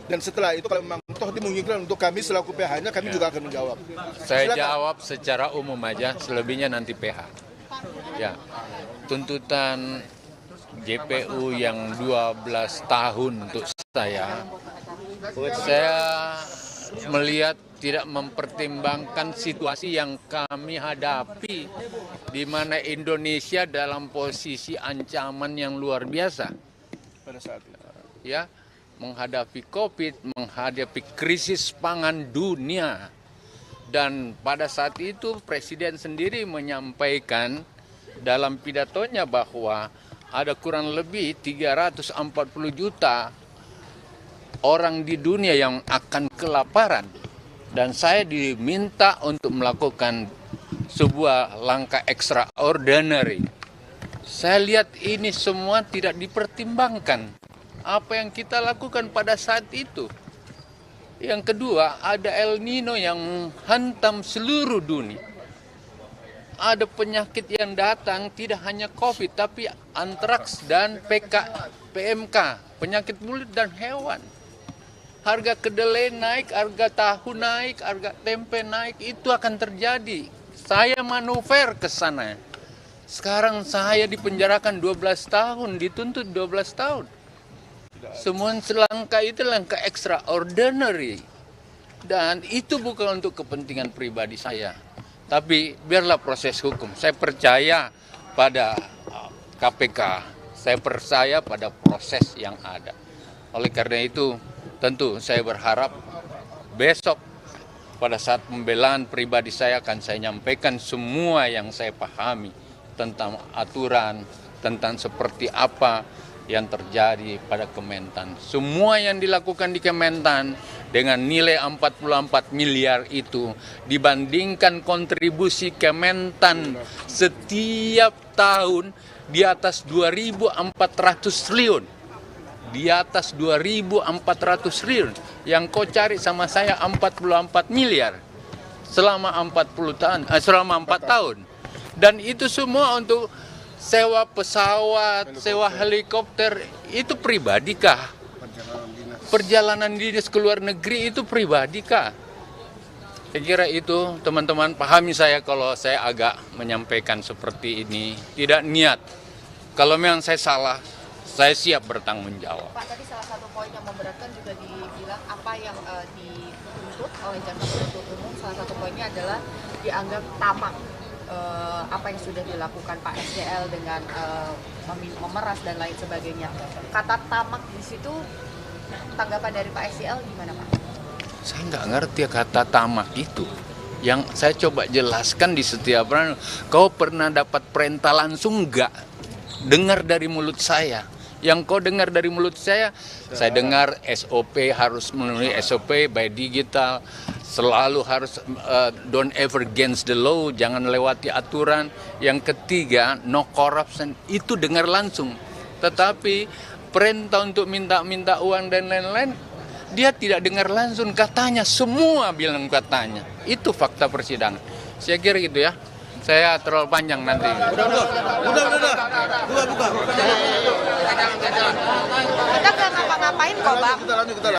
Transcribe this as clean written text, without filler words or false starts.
Dan setelah itu kalau memang toh dimungkinkan untuk kami selaku PH-nya, kami juga akan menjawab. Saya Silakan. jawab secara umum aja, selebihnya nanti PH. Ya, tuntutan JPU yang 12 tahun untuk saya melihat tidak mempertimbangkan situasi yang kami hadapi, di mana Indonesia dalam posisi ancaman yang luar biasa. Pada saat itu. Ya, menghadapi COVID, menghadapi krisis pangan dunia. Dan pada saat itu Presiden sendiri menyampaikan dalam pidatonya bahwa ada kurang lebih 340 juta orang di dunia yang akan kelaparan. Dan saya diminta untuk melakukan sebuah langkah extraordinary. Saya lihat ini semua tidak dipertimbangkan. Apa yang kita lakukan pada saat itu. Yang kedua, ada El Nino yang hantam seluruh dunia. Ada penyakit yang datang, tidak hanya COVID, tapi antraks dan PMK, penyakit mulut dan hewan. Harga kedelai naik, harga tahu naik, harga tempe naik, itu akan terjadi. Saya manuver ke sana. Sekarang saya dipenjarakan 12 tahun, dituntut 12 tahun. Semua langkah itu langkah extraordinary. Dan itu bukan untuk kepentingan pribadi saya. Tapi biarlah proses hukum. Saya percaya pada KPK. Saya percaya pada proses yang ada. Oleh karena itu, tentu saya berharap besok pada saat pembelaan pribadi saya akan saya nyampaikan semua yang saya pahami tentang aturan, tentang seperti apa yang terjadi pada Kementan. Semua yang dilakukan di Kementan dengan nilai 44 miliar itu dibandingkan kontribusi Kementan setiap tahun di atas 2.400 triliun. Di atas 2.400 triliun. Yang kau cari sama saya 44 miliar selama 4 tahun. Dan itu semua untuk sewa pesawat, sewa helikopter, itu pribadikah? Perjalanan dinas ke luar negeri itu pribadikah? Saya kira itu teman-teman pahami saya kalau saya agak menyampaikan seperti ini. Tidak niat. Kalau memang saya salah, saya siap bertanggung jawab. Pak, tadi salah satu poin yang memberatkan juga dibilang apa yang dituntut oleh jaksa penuntut umum, salah satu poinnya adalah dianggap tamak. Apa yang sudah dilakukan Pak SDL dengan memeras dan lain sebagainya. Kata tamak di situ, tanggapan dari Pak SDL gimana Pak? Saya nggak ngerti kata tamak itu. Yang saya coba jelaskan di setiap orang, kau pernah dapat perintah langsung nggak? Dengar dari mulut saya. Yang kau dengar dari mulut saya dengar SOP harus memenuhi SOP by digital. Selalu harus don't ever against the law, jangan lewati aturan. Yang ketiga, no corruption, itu dengar langsung. Tetapi perintah untuk minta uang dan lain-lain, dia tidak dengar langsung, katanya, semua bilang katanya. Itu fakta persidangan. Saya kira gitu ya. Saya terlalu panjang nanti. Udah. Buka. Kita nggak ngapa-ngapain kok Bang. Kita lanjut.